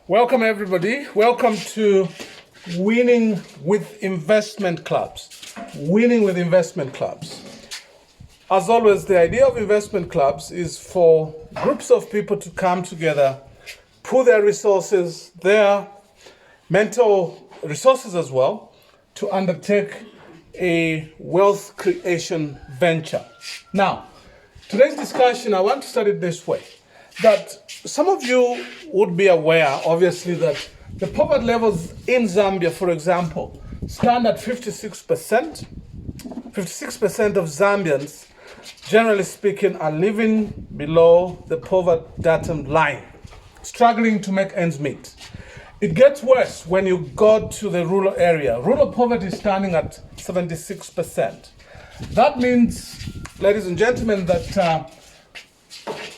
Welcome, everybody. Welcome to Winning with Investment Clubs. Winning with Investment Clubs. As always, the idea of investment clubs is for groups of people to come together, pool their resources, their mental resources as well, to undertake a wealth creation venture. Now, today's discussion, I want to start it this way. That some of you would be aware, obviously, that the poverty levels in Zambia, for example, stand at 56%. 56% of Zambians, generally speaking, are living below the poverty datum line, struggling to make ends meet. It gets worse when you go to the rural area. Rural poverty is standing at 76%. That means, ladies and gentlemen, that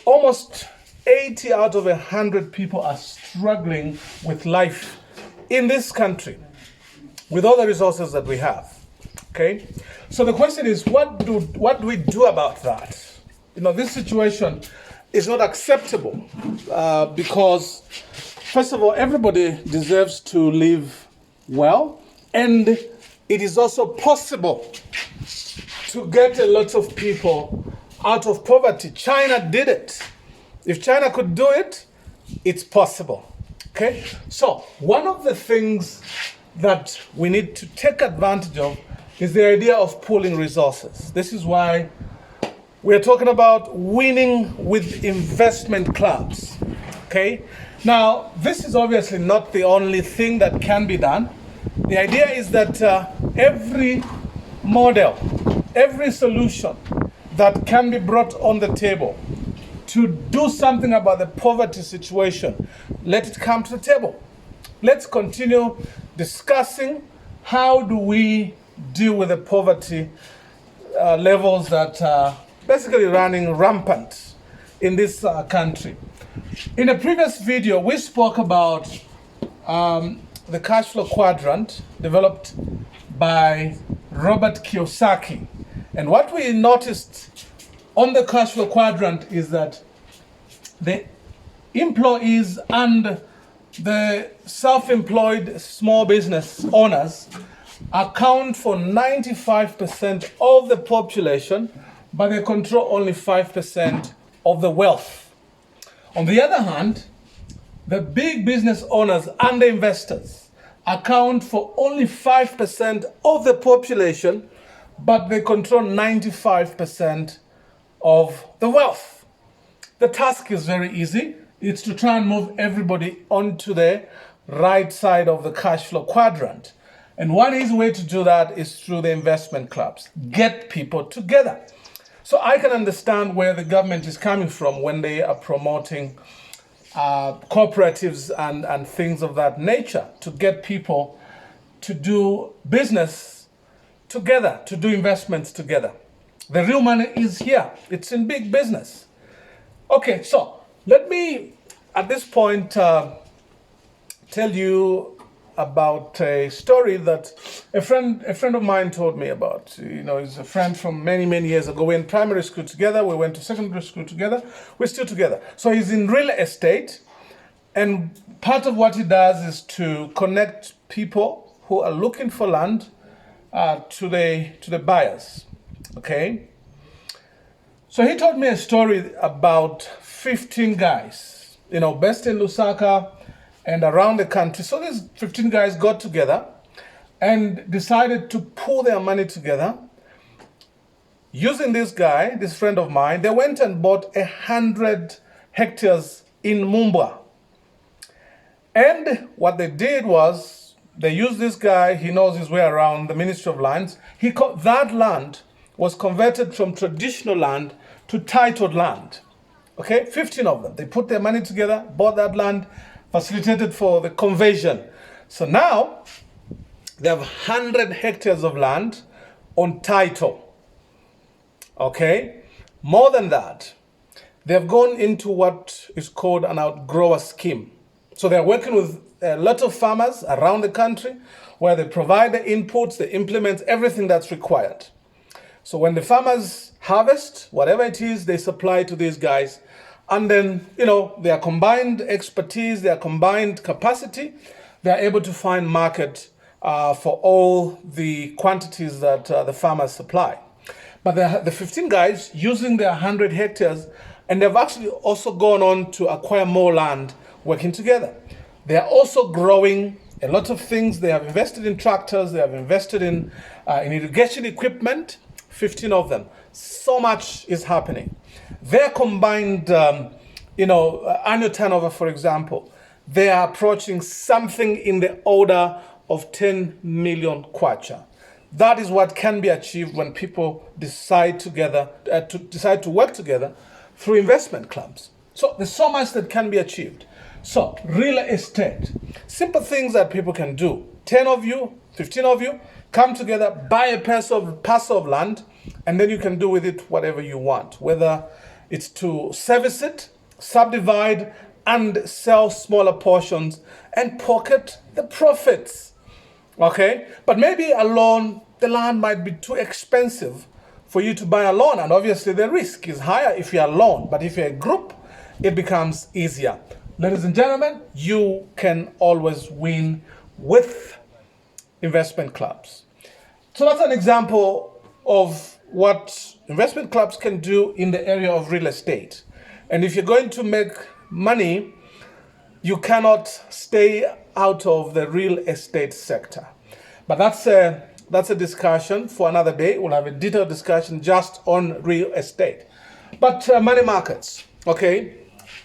almost 80 out of 100 people are struggling with life in this country with all the resources that we have. Okay? So the question is, what do we do about that? This situation is not acceptable because, first of all, everybody deserves to live well, and it is also possible to get a lot of people out of poverty. China did it. If China could do it, it's possible. Okay? So, one of the things that we need to take advantage of is the idea of pooling resources. This is why we're talking about winning with investment clubs. Okay? Now, this is obviously not the only thing that can be done. The idea is that every model, every solution that can be brought on the table to do something about the poverty situation, let it come to the table. Let's continue discussing how do we deal with the poverty levels that are basically running rampant in this country. In a previous video, we spoke about the cash flow quadrant developed by Robert Kiyosaki. And what we noticed on the cash flow quadrant is that the employees and the self-employed small business owners account for 95% of the population, but they control only 5% of the wealth. On the other hand, the big business owners and the investors account for only 5% of the population, but they control 95% of the wealth. The task is very easy. It's to try and move everybody onto the right side of the cash flow quadrant. And one easy way to do that is through the investment clubs. Get people together. So I can understand where the government is coming from when they are promoting cooperatives and things of that nature to get people to do business together, to do investments together. The real money is here. It's in big business. Okay, so let me, at this point, tell you about a story that a friend of mine told me about. He's a friend from many, many years ago. We were in primary school together. We went to secondary school together. We're still together. So he's in real estate. And part of what he does is to connect people who are looking for land to the buyers. Okay? So he told me a story about 15 guys, based in Lusaka and around the country. So these 15 guys got together and decided to pool their money together. Using this guy, this friend of mine, they went and bought 100 hectares in Mumbwa. And what they did was, they used this guy, he knows his way around the Ministry of Lands. That land was converted from traditional land to titled land. Okay, 15 of them. They put their money together, bought that land, facilitated for the conversion. So now they have 100 hectares of land on title. Okay, more than that, they have gone into what is called an outgrower scheme. So they're working with a lot of farmers around the country where they provide the inputs, they implement everything that's required. So when the farmers harvest, whatever it is, they supply to these guys And then, their combined expertise, their combined capacity, they're able to find market for all the quantities that the farmers supply. But the 15 guys using their 100 hectares, and they've actually also gone on to acquire more land working together. They are also growing a lot of things. They have invested in tractors, they have invested in irrigation equipment, 15 of them. So much is happening. Their combined annual turnover, for example, they are approaching something in the order of 10 million kwacha. That is what can be achieved when people decide to work together through investment clubs. So there's so much that can be achieved. So real estate, simple things that people can do. 10 of you, 15 of you, come together, buy a parcel of land, and then you can do with it whatever you want, whether it's to service it, subdivide, and sell smaller portions and pocket the profits. Okay? But maybe alone, the land might be too expensive for you to buy alone, and obviously the risk is higher if you're alone. But if you're a group, it becomes easier. Ladies and gentlemen, you can always win with investment clubs. So that's an example of what investment clubs can do in the area of real estate. And if you're going to make money, you cannot stay out of the real estate sector. But that's a discussion for another day. We'll have a detailed discussion just on real estate. But money markets, okay?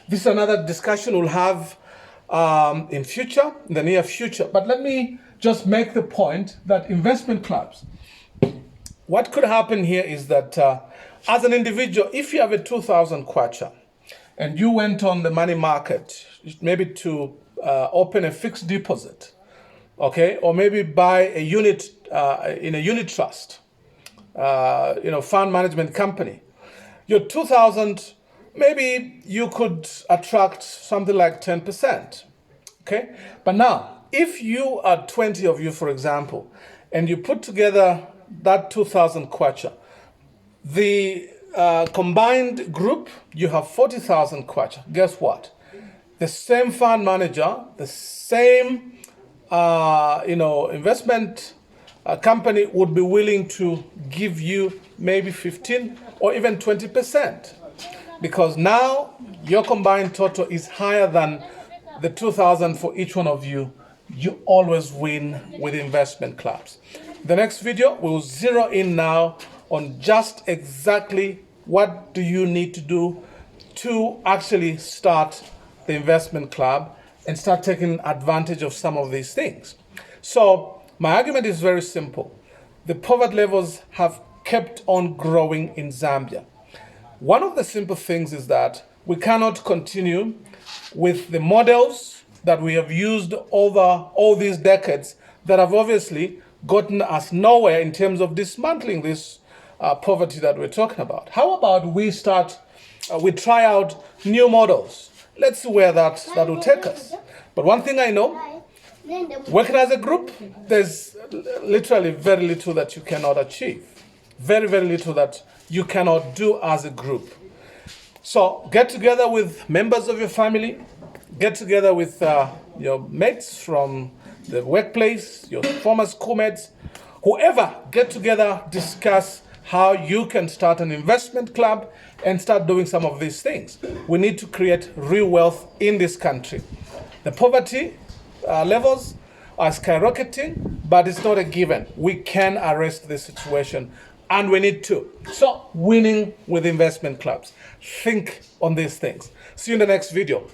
This is another discussion we'll have in the near future. But let me just make the point that investment clubs, what could happen here is that as an individual, if you have a 2,000 kwacha and you went on the money market, maybe to open a fixed deposit, okay, or maybe buy a unit in a unit trust, fund management company, your 2,000, maybe you could attract something like 10%, okay? But now, if you are 20 of you, for example, and you put together that 2,000 kwacha, the combined group, you have 40,000 kwacha. Guess what? The same fund manager, the same investment company would be willing to give you maybe 15 or even 20%, because now your combined total is higher than the 2,000 for each one of you. You always win with investment clubs. The next video, we'll zero in now on just exactly what do you need to do to actually start the investment club and start taking advantage of some of these things. So my argument is very simple. The poverty levels have kept on growing in Zambia. One of the simple things is that we cannot continue with the models that we have used over all these decades that have obviously gotten us nowhere in terms of dismantling this poverty that we're talking about. How about we try out new models? Let's see where that will take us. But one thing I know, working as a group, there's literally very little that you cannot achieve. Very, very little that you cannot do as a group. So get together with members of your family, get together with your mates from the workplace, your former schoolmates, whoever, get together, discuss how you can start an investment club and start doing some of these things. We need to create real wealth in this country. The poverty levels are skyrocketing, but it's not a given. We can arrest this situation, and we need to. So, winning with investment clubs. Think on these things. See you in the next video.